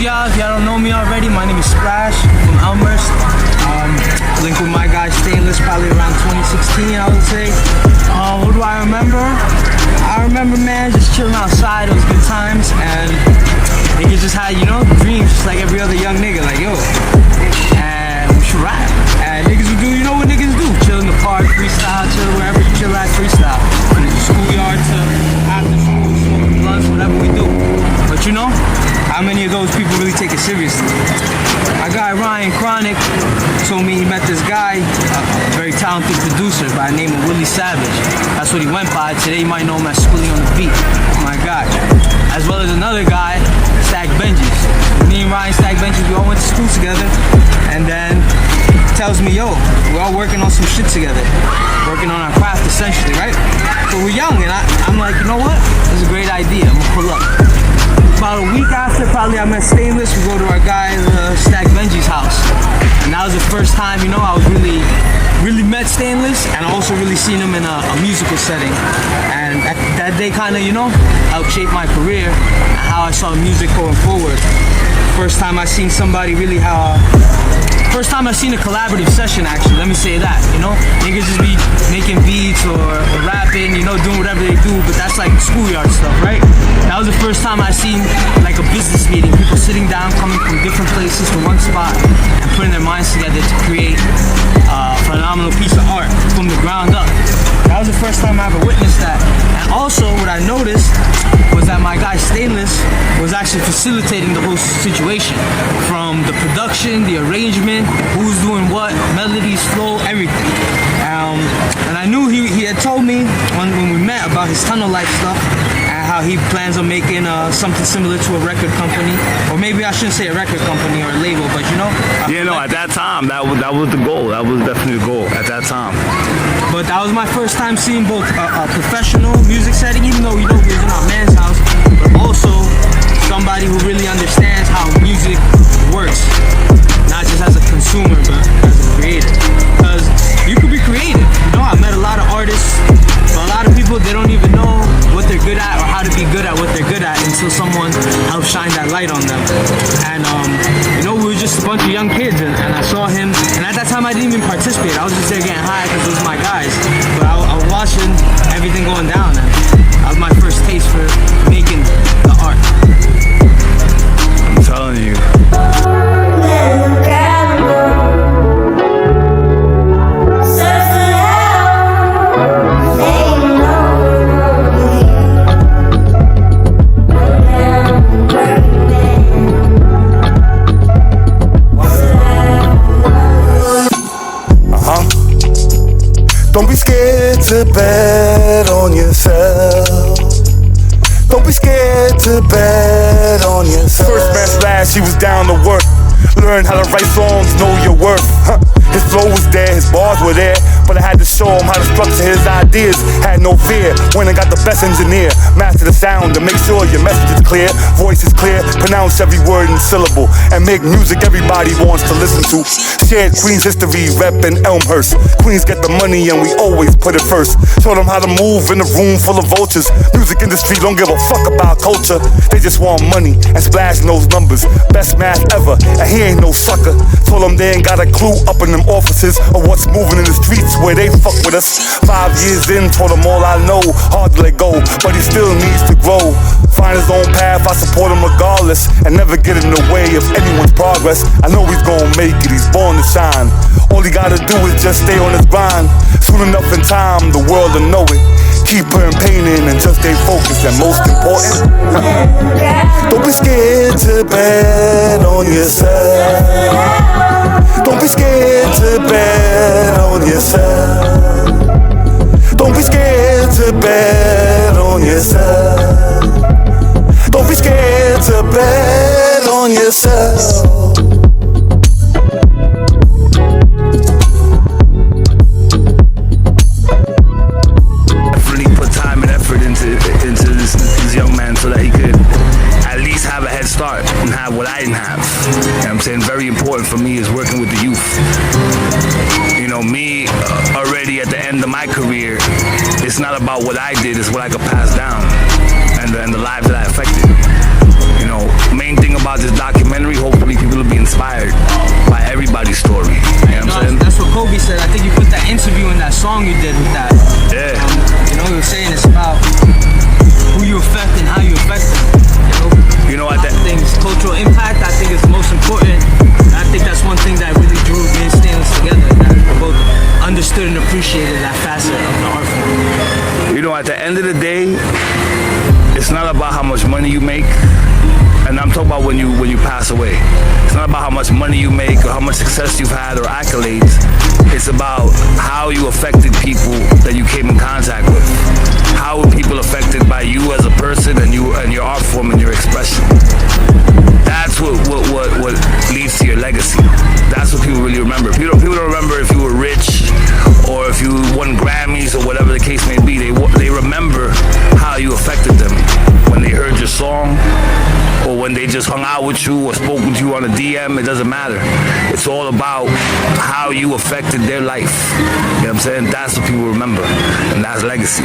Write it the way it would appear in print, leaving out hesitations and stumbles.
y'all. If y'all don't know me already, my name is Splash from Elmhurst. Linked with my guy Stainless probably around 2016, I would say. What do I remember? I remember, man, just chilling outside. It was good times, and niggas just had, you know, dreams, just like every other young nigga. Like, yo, and we should rap. And niggas would do, you know what niggas do? Chill in the park, freestyle, chill wherever you chill at, freestyle. From the schoolyard to after school, smoking blunts, whatever we do. But you know, how many of those people really take it seriously? My guy Ryan Chronic told me he met this guy, a very talented producer by the name of Willie Savage. That's what he went by. Today you might know him as Spilly on the Beat. My guy. As well as another guy, Stack Benjis. Me and Ryan Stack Benjis, we all went to school together. And then he tells me, yo, we're all working on some shit together. Working on our craft essentially, right? So we're young, and I'm like, you know what? This is a great idea. I'm gonna pull up. About a week after, probably I met Stainless. We go to our guy, Stack Benji's house, and that was the first time, you know, I was really met Stainless, and also really seen him in a musical setting. And that day kind of, you know, helped shape my career and how I saw music going forward. First time I seen somebody really first time I seen a collaborative session, actually, let me say that, you know? Niggas just be making beats or rapping, you know, doing whatever they do, but that's like schoolyard stuff, right? That was the first time I seen like a business meeting, people sitting down, coming from different places to one spot and putting their minds together to create a phenomenal piece of art from the ground up. That was the first time I ever witnessed that. And also what I noticed was that my guy Stainless was actually facilitating the whole situation, from the production, the arrangement, who's doing what, melodies, flow, everything. And I knew he had told me when we met about his tunnel life stuff and how he plans on making something similar to a record company, or maybe I shouldn't say a record company or a label, but you know. Yeah, no, at that time, that was the goal. That was definitely the goal at that time. But that was my first time seeing both a professional music setting, even though, you know, we was in our man's house, but also somebody who really understands how music works, not just as a consumer, but as a creator. Because you could be creative, you know, I met a lot of artists, but a lot of people, they don't even know what they're good at or how to be good at what they're good at until someone helps shine that light on them. And you know, we were just a bunch of young kids, and I saw him, and at that time I didn't even participate. I was just there getting high because those were my guys, but I was watching everything going down, and that was my first taste for making the art. I'm telling you. Don't be scared to bet on yourself. Don't be scared to bet on yourself. First man Splash, he was down to work. Learn how to write songs, know your worth. His flow was there, his bars were there, but I had to show him how to structure his ideas. Had no fear, went and got the best engineer. Master the sound to make sure your message is clear. Voice is clear, pronounce every word and syllable, and make music everybody wants to listen to. Shared Queens history, rep in Elmhurst. Queens get the money and we always put it first. Showed them how to move in a room full of vultures. Music industry don't give a fuck about culture. They just want money, and Splash knows numbers. Best math ever, and he ain't no sucker. Told them they ain't got a clue up in them offices of what's moving in the streets where they fuck with us. 5 years in, told him all I know. Hard to let go, but he still needs to grow. Find his own path, I support him regardless, and never get in the way of anyone's progress. I know he's gonna make it, he's born to shine. All he gotta do is just stay on his grind. Soon enough in time, the world will know it. Keep putting pain in and just stay focused, and most important, don't be scared to bet on yourself. Don't be scared to bet on yourself. Don't be scared to bet on yourself. Don't be scared to bet on yourself. Definitely put time and effort into this young man so that he could at least have a head start and have what I didn't have. You know what I'm saying? Very important for me is working with the youth. You know, me already at the end of my career, it's not about what I did, it's what I could pass down and the lives that I affected. You know, main thing about this documentary talking about when you pass away. It's not about how much money you make or how much success you've had or accolades. It's about how you affected people that you came in contact with. How were people affected by you as a person and your art form and your expression? That's what leads to your legacy. That's what people really remember. People don't remember if you were rich or if you won Grammys or whatever the case may be. They remember how you affected them when they heard your song or when they just hung out with you or spoke with you on a DM. It doesn't matter. It's all about how you affected their life. You know what I'm saying? That's what people remember, and that's legacy.